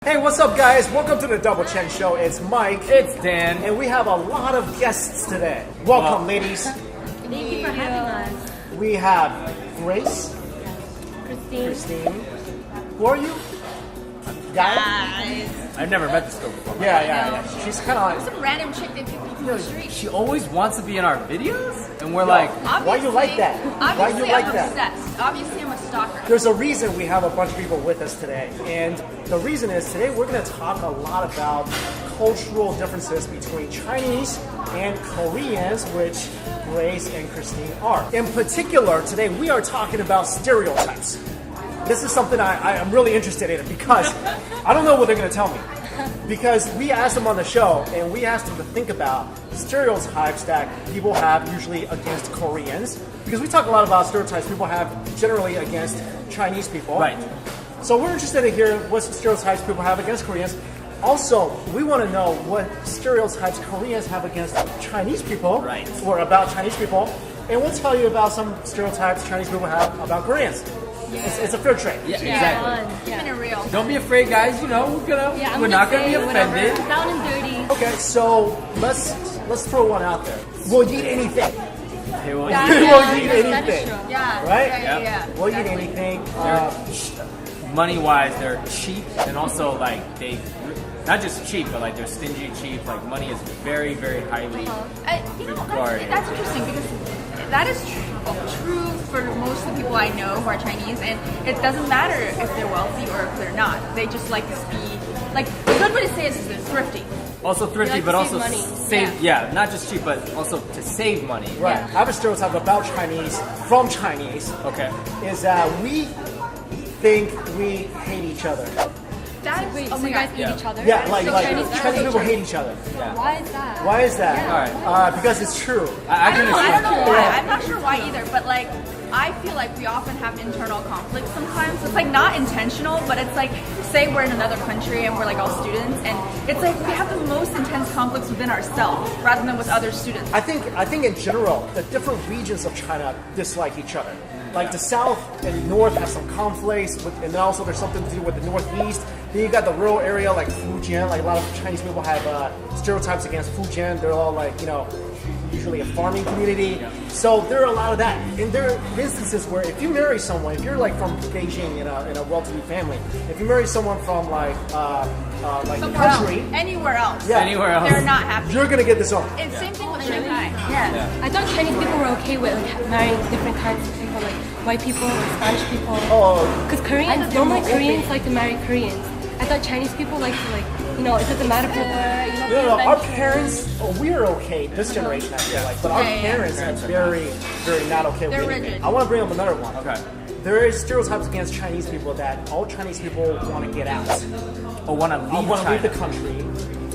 Hey, what's up, guys? Welcome to the Double Chen Show. It's Mike. It's Dan. And we have a lot of guests today. Welcome, ladies. Thank you for having us. We have Grace. Christine. Who are you? Guys. I've never met this girl before. Yeah. She's kind of like... Some random chick that people from the street. She always wants to be in our videos, and we're like, why you like that? Why you like that? Obsessed. Obviously, I'm a stalker. There's a reason we have a bunch of people with us today. And the reason is today we're going to talk a lot about cultural differences between Chinese and Koreans, which Grace and Christine are. In particular, today we are talking about stereotypes. This is something I'm really interested in because I don't know what they're going to tell me. Because we asked them on the show and we asked them to think about stereotypes that people have usually against Koreans. Because we talk a lot about stereotypes people have generally against Chinese people. right. So we're interested to hear what stereotypes people have against Koreans. Also, we want to know what stereotypes Koreans have against Chinese people, Right. or about Chinese people. And we'll tell you about some stereotypes Chinese people have about Koreans. It's a fair trade. Yeah, exactly. Keeping it real. Don't be afraid, guys. You know, we're not gonna be offended. Down and dirty. Okay, so let's throw one out there. We'll eat anything. Hey, well, Yeah. We'll eat that is anything. true. Yeah. Right? Yeah. We'll eat anything. money-wise, they're cheap, and also like they, not just cheap, but like they're stingy cheap. Like money is very, very highly. Regarded. That's interesting because that is true for most of the people I know who are Chinese, and it doesn't matter if they're wealthy or if they're not. They just like to be like, a good way to say it is they're thrifty. Also thrifty, like but to also save money. save. Yeah, not just cheap, but also to save money. Right. I have a stereotype about Chinese, from Chinese, Okay. is that we think we hate each other. Wait, Oh, so you guys eat Yeah. each other? Yeah, like Chinese Chinese people hate each other. Why is that? Why is that? All right. Because it's true. I I can don't know understand. why. I'm not sure why either, but like, I feel like we often have internal conflicts sometimes. It's like not intentional, but it's like, say we're in another country and we're like all students, and it's like we have the most intense conflicts within ourselves rather than with other students. I think in general, the different regions of China dislike each other. Like the south and north have some conflicts, and then also there's something to do with the northeast. Then you got the rural area like Fujian. Like a lot of Chinese people have stereotypes against Fujian. They're all like, usually a farming community. So there are a lot of that. And there are instances where if you marry someone, if you're like from Beijing in a well-to-do family, if you marry someone from like the Somewhere country, else, anywhere else, Yeah. Anywhere else. they're not happy. you're gonna get this on. And same thing with Shanghai. Yeah. I thought Chinese people were okay with like marrying different kinds of people, like white people or Spanish people. Oh, Because Koreans, normally Koreans like to marry Koreans. I thought Chinese people like to it doesn't matter for no. Our parents, we're okay. This generation, I feel like, but our Yeah. parents are very, very not okay They're with anything. rigid. I want to bring up another one. Okay. There is stereotypes against Chinese people that all Chinese people want to get out, Or want to leave want to leave China. the country,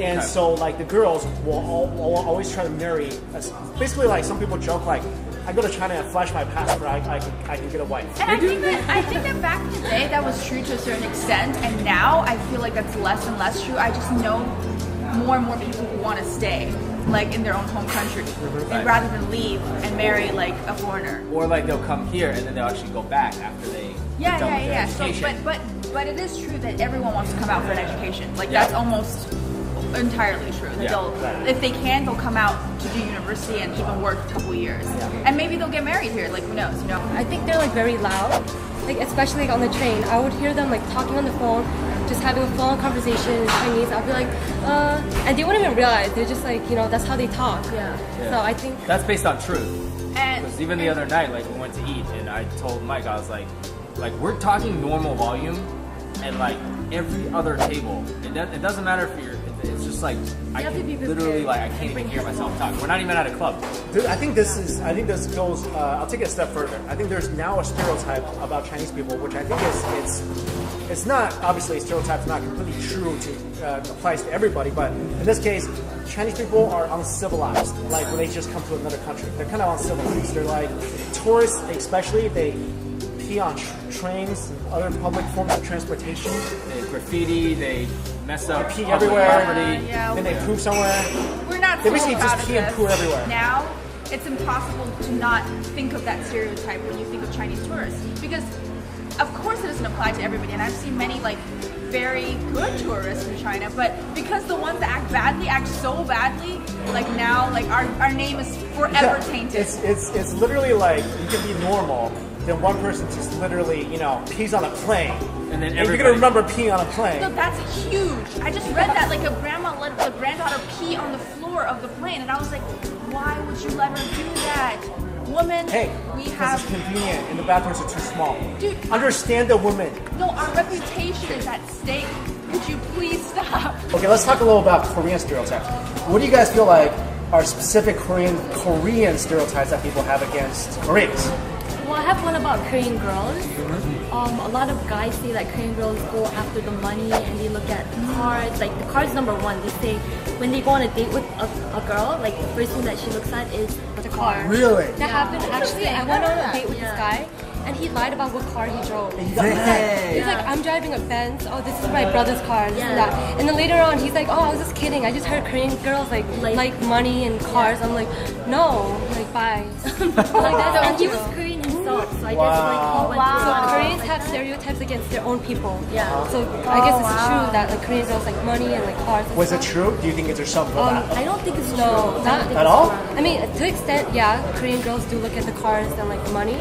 and Okay. so like the girls will always try to marry. Basically, like some people joke like, I go to China and flash my passport, I can get a wife. And I think that back in the day that was true to a certain extent, and now I feel like that's less and less true. I just know more and more people who want to stay, like in their own home country, and rather than leave and marry like a foreigner. Or like they'll come here and then they'll actually go back after they get done with their So, education. but it is true that everyone wants to come out for an education. Like Yeah. that's almost entirely true. That Yeah. if they can, they'll come out to do university and even work a couple years, and maybe they'll get married here. Like who knows? I think they're like very loud, like especially like on the train. I would hear them like talking on the phone, just having a full-on conversation in Chinese. I'd be like, and they wouldn't even realize. They're just like, that's how they talk. Yeah. So I think That's based on truth. And Because even the other night, like we went to eat, and I told Mike, I was like we're talking normal volume, and like every other table, it doesn't matter if you're. It's just like I have to can be literally prepared. like I can't even hear myself talk. We're not even at a club. Dude, I think this goes. I'll take it a step further. I think there's now a stereotype about Chinese people, which I think it's not obviously a stereotype is not completely true to applies to everybody, but in this case, Chinese people are uncivilized. Like when they just come to another country, they're kind of uncivilized. They're like tourists, especially. They pee on trains and other public forms of transportation. They graffiti, they mess up Pee public everywhere. property. Yeah. Then they poop somewhere. we're not. They basically so proud just of pee and this. poo everywhere. Now, it's impossible to not think of that stereotype when you think of Chinese tourists, because of course it doesn't apply to everybody, and I've seen many like very good tourists China, but because the ones that act badly act so badly, like now, like our name is forever tainted. It's literally like you can be normal, then one person just literally, pees on a plane. And then you're gonna remember peeing on a plane. No, that's huge. I just read that like a grandma let the granddaughter pee on the floor of the plane, and I was like, why would you let her do that? Woman, Hey, we because have. it's convenient and the bathrooms are too small. Dude, Understand the woman. No, our reputation is at stake. Could you please stop? Okay, let's talk a little about Korean stereotypes. What do you guys feel like are specific Korean stereotypes that people have against Koreans? Well, I have one about Korean girls. A lot of guys say that Korean girls go after the money and they look at cars. Like the car's number one. They say when they go on a date with a girl, like the first thing that she looks at is the car. Really? That happened actually. I went on a date with this guy, and he lied about what car he drove. You got mad. He's like, I'm driving a Benz. Oh, this is my brother's car. This and that. And then later on, he's like, oh, I was just kidding. I just heard Korean girls like money and cars. I'm like, no, like bye. Like that. And he was Korean himself, so I guess like he went through a So lot of Koreans like, have stereotypes against their own people. Yeah. So I guess it's true that like Korean girls like money and like cars. And Was it stuff. true? Do you think there's something for that? I don't think it's No, true. not At all? I mean, to an extent, yeah, Korean girls do look at the cars and like the money,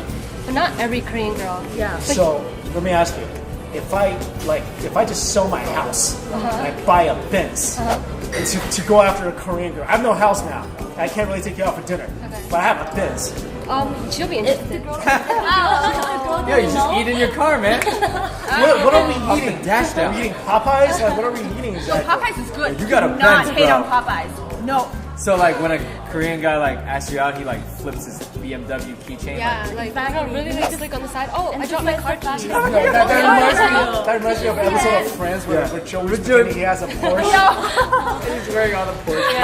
but not every Korean girl. Yeah. So let me ask you, if I just sell my house and I buy a Benz to go after a Korean girl, I have no house now. I can't really take you out for dinner, but I have a Benz. She'll be interested. Yeah, you just eat in your car, man. What are we eating? the dash down. Are we eating Popeyes? Like, what are we eating No, exactly? Popeyes is good. You got a Do not Benz, hate bro. on Popeyes. No. So like when a Korean guy like asks you out, he like flips his BMW keychain. Yeah, like I don't really like slick on the side. Oh, I dropped my car keys. That reminds me of an episode of Friends where Joe was pretending he has a Porsche. He's wearing all the Porsche.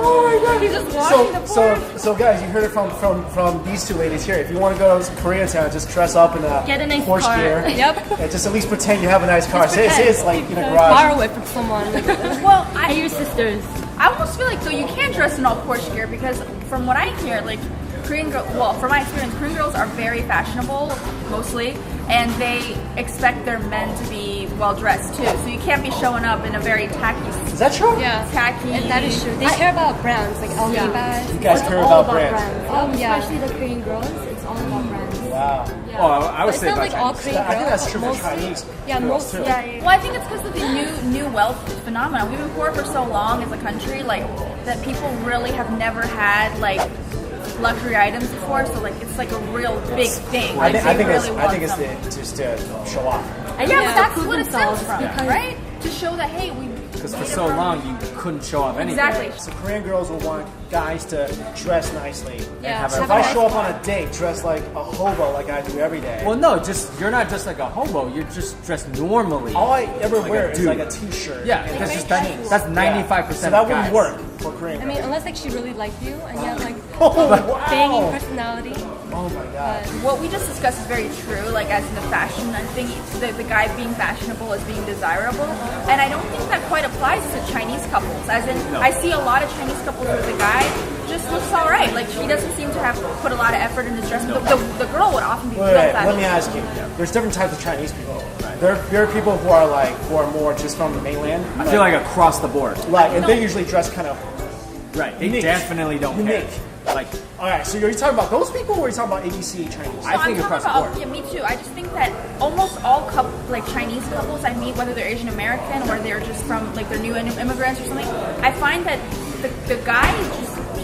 Oh my god, he's just walking the floor. So guys, you heard it from these two ladies here. If you want to go to Koreatown, just dress up in a Get a nice Porsche car. gear. Yep. And just at least pretend you have a nice car. Say it's like in a Borrow garage. it from someone. Like, Well, Hey, your sisters. I almost feel like though you can't dress in all Porsche gear because from what I hear, like Korean girls, well, from my experience, Korean girls are very fashionable mostly, and they expect their men to be well dressed too. So you can't be showing up in a very tacky, Is that true? yeah, tacky. and that is true. They care about brands, like LV Yeah. bags. You guys It's care all about brands. Yeah. Especially the Korean girls, it's all about brands. Wow. Oh, I would But it's say not about like all Chinese. Korean girls. I think that's true for mostly, Chinese Yeah, girls, most. too. Yeah, Well, I think it's because of the new wealth phenomenon. We've been poor for so long as a country, like that people really have never had like luxury items before. So like it's like a real big thing. I Like, think, they I think really it's want just something. just to show off. Yeah, but that's prove what it stems themselves from, because- right? To show that hey, we Because for made it so from- long you couldn't show off anything. Exactly. So Korean girls will want guys to dress nicely. Yeah, have So a- if I show up on a date dressed like a hobo like I do every day, Well, no, you're not just like a hobo. You're just dressed normally. all I ever Like wear a is dude. like a t-shirt. Yeah, and that's a just jeans. that's Yeah. 95%. So that of wouldn't guys. work for Korean I girls. mean, unless like she really liked you and you have like Oh, banging wow. personality. Oh my god. What we just discussed is very true, like as in the fashion, I think the guy being fashionable is being desirable. And I don't think that quite applies to Chinese couples. As in, I see a lot of Chinese couples where the guy just looks alright. Like, he doesn't seem to have put a lot of effort in his dress. The girl would often be Wait, real let me fashionable. ask you. There's different types of Chinese people. There are people who are more just from the mainland. I feel like across the board. Like, and they usually dress kind of. Right. They Unique. definitely don't Unique. care. Like, All right, so are you talking about those people, or are you talking about ABC Chinese? I think I'm across talking the about, board. yeah, me too. I just think that almost all like Chinese couples I meet, whether they're Asian American or they're just from like they're new immigrants or something, I find that the guy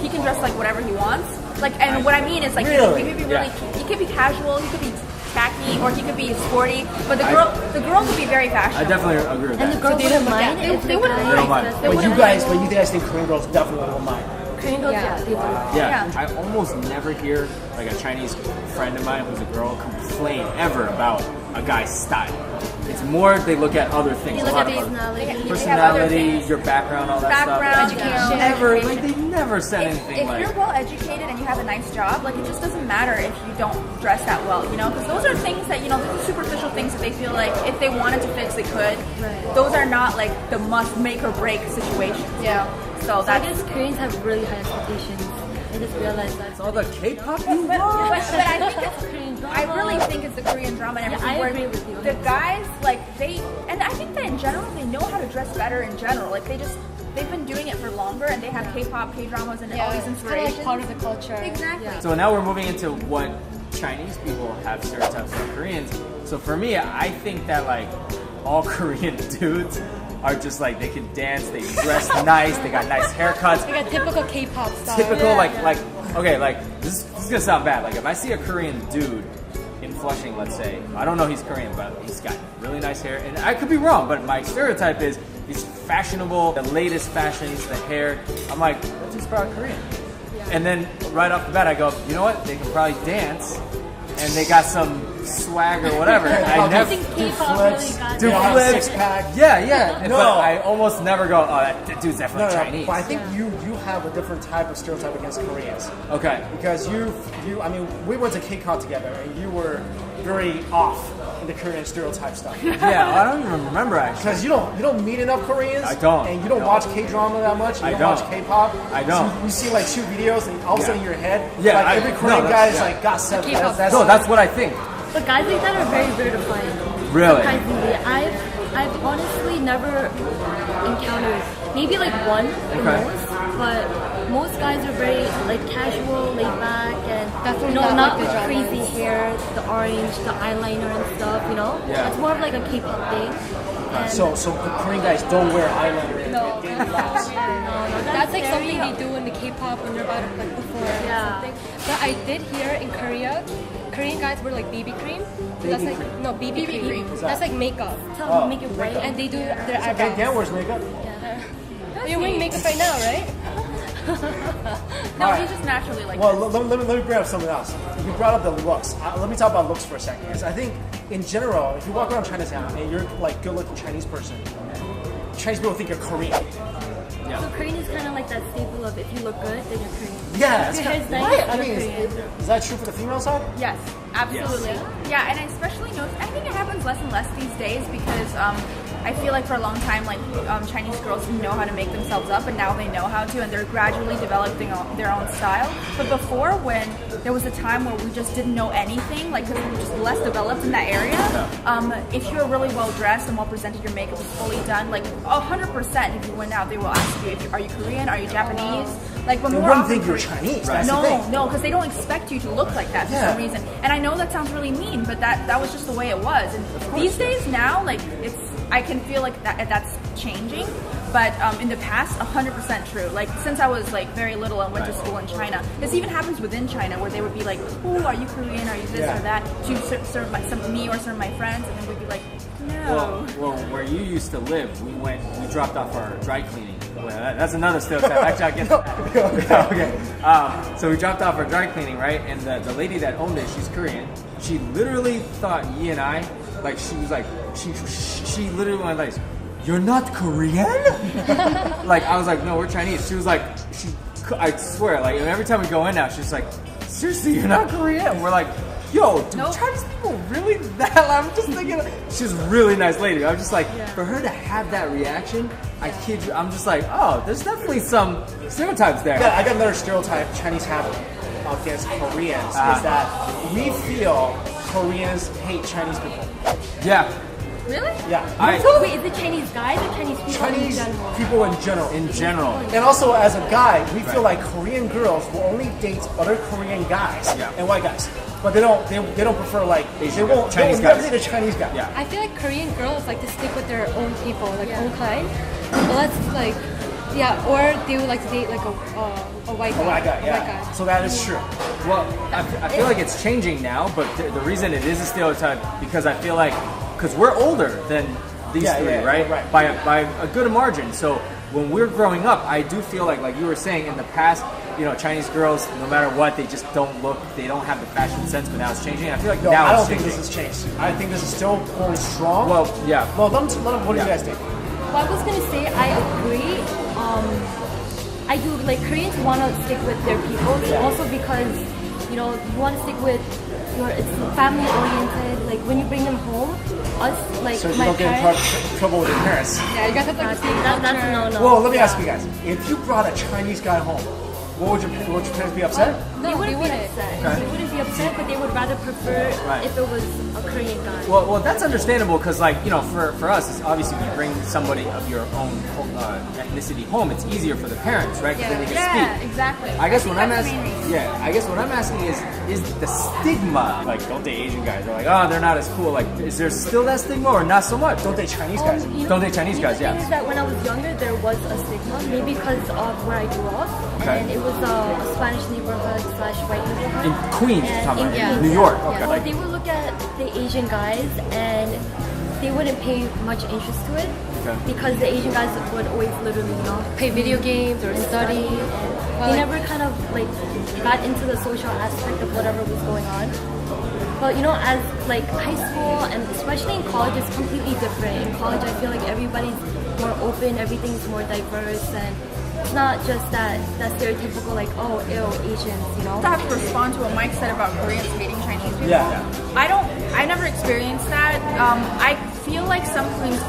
he can dress like whatever he wants. Like, and what I mean is like Really? he could be really, he could be casual, he could be tacky, or he could be sporty. But the girl could be very I fashionable. definitely agree with And the that. girls they wouldn't don't- mind yeah, if they the wouldn't guy They don't mind. dressed- They But wouldn't you guys think Korean girls definitely will mind? Korean girls, Yeah. yeah, they do. Yeah, Yeah. I almost never hear like a Chinese friend of mine who's a girl complain ever about a guy's style. It's more they look at other things. They a look lot at of personality. They have other personality, things. your background, all that Background, stuff. education, Ever, education. like they never said anything If like. you're well educated and you have a nice job, like it just doesn't matter if you don't dress that well, you know, because those are things that, you know, those are superficial things that they feel like if they wanted to fix, they could. Those are not like the must make or break situations. Yeah. So So I that's guess Koreans have really high expectations. I just realized that. It's all the K-pop you But watch. I think it's Korean drama. I really think it's the Korean drama and everything. I where agree with you. The guys, like and I think that in general they know how to dress better in general. Like they've been doing it for longer and they have K-pop, K-dramas, and all these it's kind of inspirations. like part of the culture. Exactly. So now we're moving into what Chinese people have stereotypes of Koreans. So for me, I think that like all Korean dudes are just like they can dance, they dress nice, they got nice haircuts. Like a typical K-pop style. Typical like okay, like this is gonna sound bad. Like if I see a Korean dude in Flushing, let's say, I don't know he's Korean, but he's got really nice hair, and I could be wrong, but my stereotype is he's fashionable, the latest fashions, the hair. I'm like, that's just probably Korean. And then right off the bat, I go, you know what? They can probably dance, and they got some swag or whatever. I I never think do K-pop flips, really got do they have a flips. six-pack. Yeah. No. But I almost never go, oh, that dude's definitely No, Chinese. but I think you have a different type of stereotype against Koreans. Okay. Because I mean, we went to KCON together, and you were very off in the Korean stereotype stuff. Yeah, I don't even remember actually. Because you don't meet enough Koreans. I don't. And you don't No. watch K-drama that much. You I don't don't. watch K-pop. I don't. So you see like 2 videos, and all of a sudden in your head, Yeah, like every Korean no, guy that's- is yeah. like got 7. K-pop. No, that's what I think. But guys like that are very rare to find. Really? Surprisingly, I've honestly never encountered maybe like one the Okay. most, but most guys are very like casual, laid back, and Definitely you know, not not like with the dramas. crazy hair, the orange, the eyeliner and stuff. You know, Yeah. it's more of like a K-pop thing. And So Korean guys don't wear eyeliner in No. daily lives. That's like very- something they do in the K-pop when they're about to like perform or Yeah. something. But I did hear in Korea, Korean guys wear like BB cream. That's like no BB cream. That's like makeup, tell them to make it white. and they do their Okay, eyebrows. Dan wears makeup. You're wearing makeup right now, right? No, Alright. he's just naturally like Well, let me bring up something else. You brought up the looks. Let me talk about looks for a second. Because I think, in general, if you walk around Chinatown and you're like good-looking Chinese person, Chinese people think you're Korean. So Korean is kind of like that staple of if you look good, then you're Korean. Yeah, If it's your kind hair's nice, right. I you're mean, Korean. is that true for the female side? Yes, absolutely. Yeah, and I especially notice. I think it happens less and less these days because I feel like for a long time, like Chinese girls didn't know how to make themselves up, and now they know how to, and they're gradually developing their own style. But before, when there was a time where we just didn't know anything, like because we were just less developed in that area, if you're really well dressed and well presented, your makeup is fully done, like 100%. If you went out, they will ask you, are you Korean? Are you Japanese? Like, but They more wouldn't often think you're Korean- Chinese. That's the thing. No, because they don't expect you to look like that for Yeah. some reason. And I know that sounds really mean, but that was just the way it was. And these days now, like I can feel like that's changing. But in the past, 100% true. Like since I was like very little and went to school in China, this even happens within China where they would be like, "Oh, are you Korean? Are you this Yeah. or that?" To serve me or serve my friends, and then we'd be like, "No." Well, where you used to live, we dropped off our dry cleaning. Well, that's another stereotype. Actually, I'll get to that. Okay. So we dropped off our dry cleaning, right? And the lady that owned it, she's Korean. She literally thought Yi and I, like, she was like, she literally went like, "You're not Korean?" Like, I was like, "No, we're Chinese." She was like, I swear, like, every time we go in now, she's like, "Seriously, you're not Korean?" And we're like, "Yo, do Nope. Chinese people really that?" I'm just thinking, she's a really nice lady. I'm just like, for her to have that reaction, I kid you, I'm just like, oh, there's definitely some stereotypes there. I got another stereotype Chinese have against Koreans is that we feel Koreans hate Chinese people. Yeah, Really? Yeah. Wait, is it Chinese guys or Chinese people Chinese in general? people in general. in general. And also, as a guy, we feel like Korean girls will only date other Korean guys Yeah. and white guys, but they don't prefer like Asian they won't Chinese they will never guys. date a Chinese guy. Yeah. I feel like Korean girls like to stick with their own people, like own kind. But let's like, yeah, or they would like to date like a white guy. A white guy, a yeah. white guy. So that is true. Well, I feel like it's changing now, but the reason it is a stereotype because I feel like because we're older than these Yeah, three, yeah, right? right. By a good margin. So when we're growing up, I do feel like you were saying in the past, Chinese girls, no matter what, they just don't look, they don't have the fashion sense. But now it's changing. I feel like No, now I don't it's think changing. this has changed. I think this is still going strong. Well, yeah. Well, let them, what do you Yeah. guys think? Well, I was gonna say I agree. I do like Koreans want to stick with their people, also because you want to stick with it's family oriented. Like when you bring them home, us like So you my don't get in parents. trouble with your parents. Yeah, you guys have like the same That's culture. no. Well, let me ask you guys: if you brought a Chinese guy home, What would your parents be upset? They wouldn't be upset. They wouldn't be upset, but they would rather prefer Right. if it was a Korean guy. Well, that's understandable because, like, you know, for us, it's obviously when you bring somebody of your own ethnicity home, it's easier for the parents, right? Because then they can Yeah, speak. exactly. I guess think what I'm that's the asking, main reason. yeah, I guess what I'm asking is the stigma, like, don't they Asian guys? They're like, oh, they're not as cool. Like, is there still that stigma or not so much? Don't they Chinese guys? Don't they Chinese guys, The yeah. thing is that when I was younger, there was a stigma, maybe because of where I grew up, Okay. and it was a Spanish neighborhood / white neighborhood. In Queens, you're And talking in about, Queens, New York. yeah. Okay, So like, they would look at the Asian guys and they wouldn't pay much interest to it Okay. because the Asian guys would always literally, Play video games or study. and they never kind of like got into the social aspect of whatever was going on. But as like high school and especially in college, it's completely different. In college, I feel like everybody's more open, everything's more diverse, and it's not just that stereotypical like, oh, ew, Asians, I have to respond to what Mike said about Koreans hating Chinese people. Yeah. I never experienced that. I feel like some Koreans,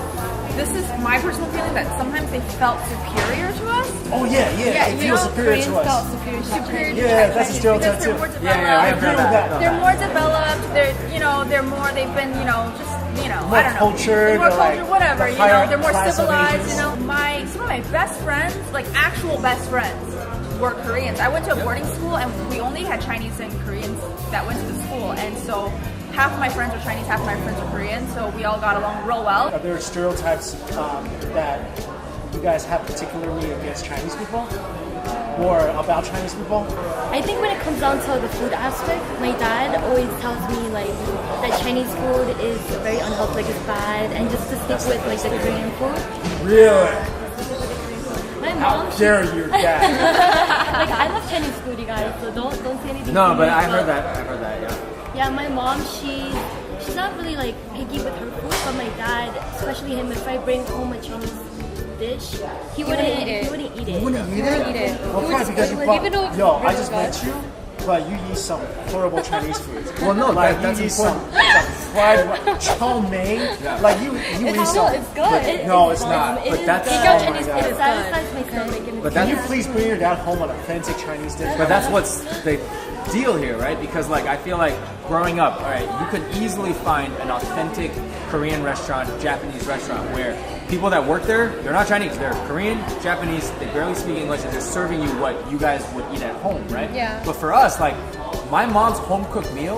this is my personal feeling, that sometimes they felt superior to us. Oh yeah, Yeah, they you feel know, superior to us. Superior to Yeah, that's a Chinese stereotype because too. they're more developed. Yeah, I agree with that. They're more developed. They've been, More I don't know. cultured, They're more or, like, cultured, whatever. the higher They're more class of civilized. Asians. Some of my best friends, like actual best friends, were Koreans. I went to a boarding school, and we only had Chinese and Koreans that went to the school, and so half of my friends were Chinese, half of my friends were Korean. So we all got along real well. Are there stereotypes that you guys have particularly against Chinese people, or about Chinese people? I think when it comes down to the food aspect, my dad always tells me like that Chinese food is very unhealthy, like it's bad, and just to stick with like the Korean food. Really? My How mom, dare you, Dad? like I love Chinese food, you guys, so don't say anything. no, to but me, I heard that, yeah. Yeah, my mom, she's not really like picky with her food, but my dad, especially him, if I bring home a Chinese dish, he wouldn't eat it. He wouldn't eat it. Wouldn't eat it? Eat it. Well, He would probably just- because you like, bought, even though it's yo, I really just bad. met you, but you eat some horrible Chinese food. Well, no, like that's you eat important. some fried chow mein. Like you eat It's some. good. It's good. No, it's not. It But is that's- good. oh my Chinese God. food It is satisfies good. my stomach. And But Can you that's- please bring your dad home an authentic Chinese dish? But that's what's the deal here, right? Because like I feel like growing up, all right, you could easily find an authentic Korean restaurant, Japanese restaurant where people that work there, they're not Chinese, they're Korean, Japanese, they barely speak English, and they're serving you what you guys would eat at home, right? Yeah. But for us, like my mom's home cooked meal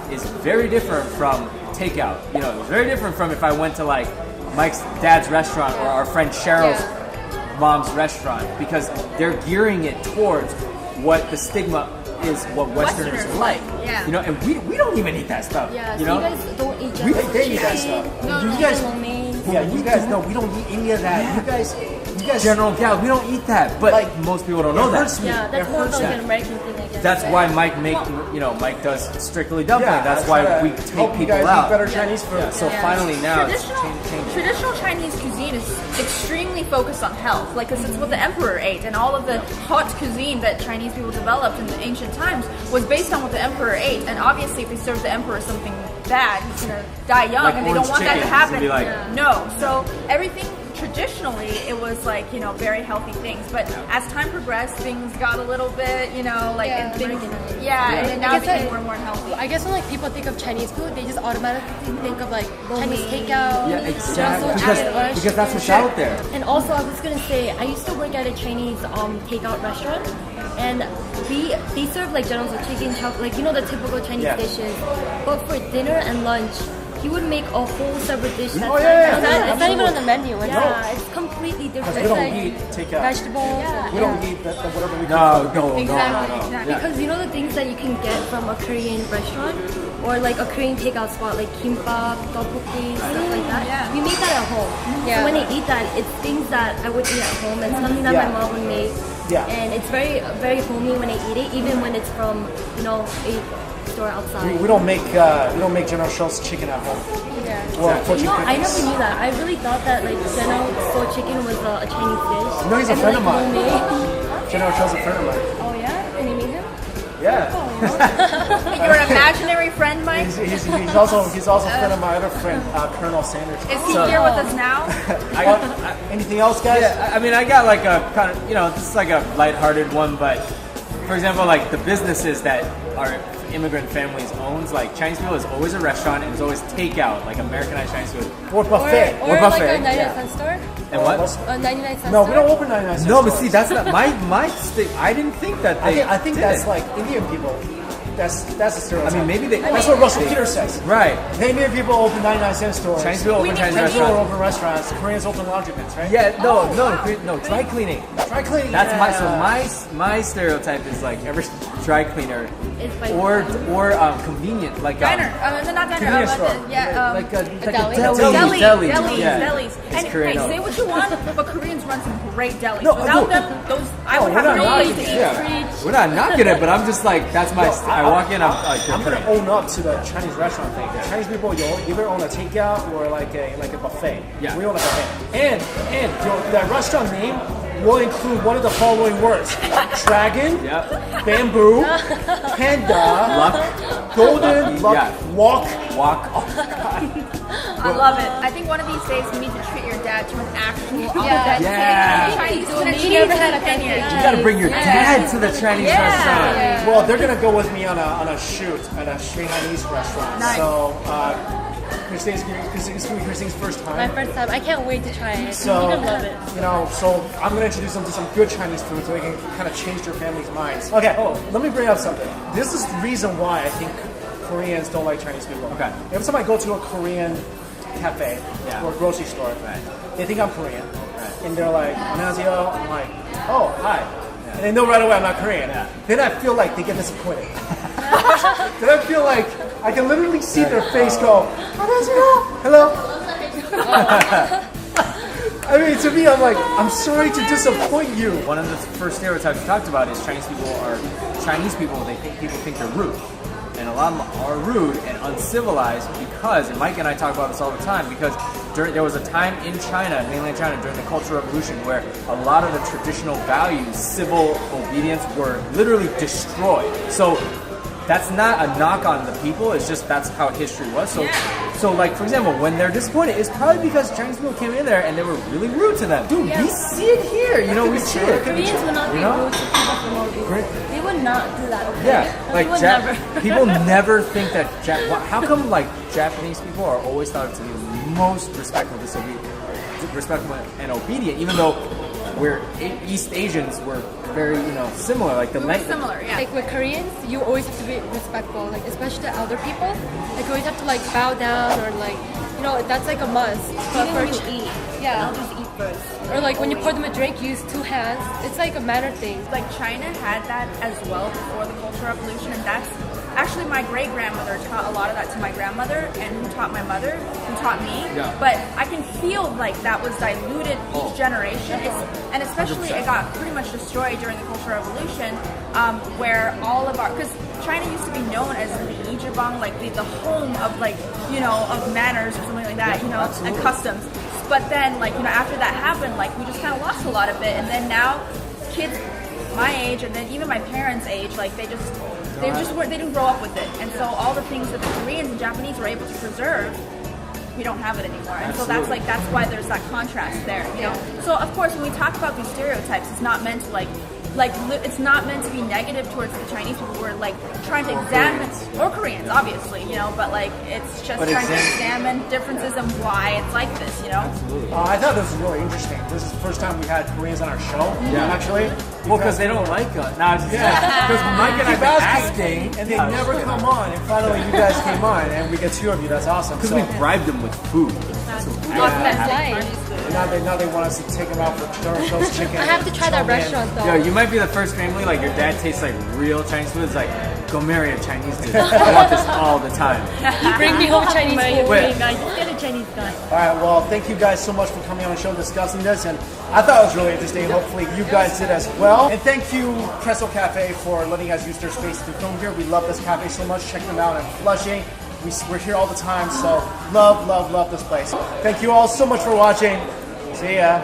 is very different from takeout. It's very different from if I went to like Mike's dad's restaurant or our friend Cheryl's mom's restaurant, because they're gearing it towards what the stigma is, what Westerners Westerners like. yeah. And we don't even eat that stuff. yeah, you so know? you guys don't eat We just they eat that chicken, stuff. No, you no, guys, lo mein. yeah, you guys know we don't eat any of that. You guys. General gal, we don't eat that, but Like, most people don't know it that. hurts me. Yeah, It that's more of hurts like me. an American thing, I guess. That's why Mike does strictly dumpling. Yeah, That's I why try to we help take you people guys out. eat better Chinese food. Yeah, so finally now it's changing. Traditional Chinese cuisine is extremely focused on health, like because it's what the emperor ate, and all of the hot cuisine that Chinese people developed in the ancient times was based on what the emperor ate. And obviously, if they serve the emperor something bad, he's gonna die young, Like and they don't orange want that to chicken, he's happen. gonna be like- No, so everything. Traditionally, it was like very healthy things, but as time progressed, things got a little bit like Yeah. and things, Yeah. and now I it's guess becoming I- more and more unhealthy. I guess when like people think of Chinese food, they just automatically think of like Chinese takeout. Yeah, exactly. Just added lunch. Because that's what's out there. And also, I was gonna say, I used to work at a Chinese takeout restaurant, and they serve like general chicken chop, like the typical Chinese Yeah. dishes. But for dinner and lunch, he would make a whole separate dish. That's Oh, yeah, It's not, it's not even on the menu. It's yeah, it's completely different. We It's don't like, eat takeout. vegetables. Yeah. We don't eat the whatever we No. Exactly. Yeah. because the things that you can get from a Korean restaurant or like a Korean takeout spot, like kimbap, tteokbokki, stuff like that. Yeah. We make that at home. Yeah. So when I eat that, it's things that I would eat at home and something that Yeah. my mom would make. Yeah. And it's very, very homey when I eat it, even when it's from a store outside. We don't make General Tso's chicken at home. Yeah. Or fortune I cookies. never knew that. I really thought that like General Tso chicken was a Chinese dish. No, he's a And, friend of like, mine. homemade. General Tso's a friend of mine. Oh yeah? Can you meet him? Yeah. You're an imaginary friend, Mike. He's also a friend of my other friend, Colonel Sanders. Is he here with us now? Anything else, guys? Yeah, I mean, I got like a kind of, this is like a lighthearted one, but for example, like the businesses that our immigrant families owns, like Chinese people is always a restaurant and it's always takeout, like Americanized Chinese food. Or buffet. Or Or like buffet, a 99 yeah. cent store. And what? A 99 cent No, store. we don't open 99 cent No, but stores. see, that's not my I didn't think that they. I think did that's it. like Indian people. That's a stereotype. I mean, maybe they. That's what Russell Peters says. Right. Indian people open 99 cent stores. Chinese people open Chinese Chinese people restaurants. open restaurants. Koreans open laundromats, right? Yeah, no, dry cleaning. Dry cleaning. That's yeah. my stereotype is like every dry cleaner It's like or convenient like Diner. Not diner. Convenience store. like a deli. deli. Delis. Yeah. Delis. It's And Korean. hey, say what you want, but Koreans run some great delis. No, Without no. them, those I would we're have not no place knocking to it. eat. Yeah. We're not knocking it, but I'm just like that's my. I walk in, I'm like I'm Korean. gonna own up to the Chinese restaurant thing. The Chinese people, you either own a takeout or like a buffet. Yeah. We own a buffet. And that restaurant name will include one of the following words: dragon, Yep. bamboo, panda, Luck. golden, luck, Yeah. walk. I love it. I think one of these days you need to treat your dad to an actual authentic Yeah. Chinese food and We cheese never had a opinion. You gotta bring your dad to the Chinese Yeah. restaurant. Well, they're gonna go with me on a shoot at a Chinese restaurant. Nice. So Christine's gonna be Christine's first My time. first time. I can't wait to try it. So, You're gonna love it. so I'm gonna introduce them to some good Chinese food so they can kind of change their family's minds. Okay, let me bring up something. This is the reason why I think Koreans don't like Chinese people. Okay. Every time I go to a Korean cafe Yeah. or grocery store, Right. they think I'm Korean. Right. And they're like, 안녕하세요. I'm like, oh, hi. And they know right away I'm not Korean. Yeah. Then I feel like they get disappointed. Then I feel like I can literally see their face go, 안녕하세요. Hello. I mean, to me, I'm like, I'm sorry to disappoint you. One of the first stereotypes we talked about is Chinese people. They think people think they're rude, and a lot of them are rude and uncivilized because. And Mike and I talk about this all the time because there was a time in China, mainland China, during the Cultural Revolution, where a lot of the traditional values, civil obedience, were literally destroyed. So that's not a knock on the people. It's just that's how history was. So like for example, when they're disappointed, it's probably because Chinese people came in there and they were really rude to them. Dude, we see it here. You know, we see it. Koreans will not be You know? rude to people for no reason. They would not do that. Okay? Yeah, like they would never. people never think that. How come like Japanese people are always thought to be the most respectful and obedient, even though we're East Asians, we're very similar. Like the We're similar, yeah. Like with Koreans, you always have to be respectful, like especially to elder people. Like you always have to like bow down or like, that's like a must. But Even for when you eat, yeah, I'll just eat first. or like when you pour them a drink, use 2 hands. It's like a manner thing. Like China had that as well before the Cultural Revolution, and that's actually my great grandmother taught a lot of that to my grandmother, and who taught my mother, who taught me. Yeah. But I can feel like that was diluted each generation, and especially 100%. it got pretty much destroyed during the Cultural Revolution, where all of our because China used to be known as the Ijibang, like the home of of manners or something like that, and customs. But then after that happened, we just kind of lost a lot of it, and then now kids my age and then even my parents' age, they didn't grow up with it, and so all the things that the Koreans and Japanese were able to preserve, we don't have it anymore, and so that's why there's that contrast there, So of course, when we talk about these stereotypes, it's not meant to it's not meant to be negative towards the Chinese people. We're trying to examine, or Koreans, obviously, but it's just trying to examine differences and why it's like this, I thought this was really interesting. This is the first time we had Koreans on our show, actually. Well, because they don't like us. No, because Mike and I Keep have been asking, asking, and they never come on. And finally, you guys came on, and we get 2 of you. That's awesome. because So, we bribed them with food. now they want us to take them out for roast chicken. I have to try that chow mein. restaurant though. Yo, you might be the first family, your dad tastes like real Chinese food. It's like, go marry a Chinese dude. I want this all the time. Bring me home Chinese food. Wait. Guys, just get a Chinese guy. All right, well, thank you guys so much for coming on the show discussing this, and I thought it was really interesting. Hopefully, you guys did as well. And thank you, Presso Cafe, for letting us use their space to film here. We love this cafe so much. Check them out in Flushing. We're here all the time, so love this place. Thank you all so much for watching. See ya.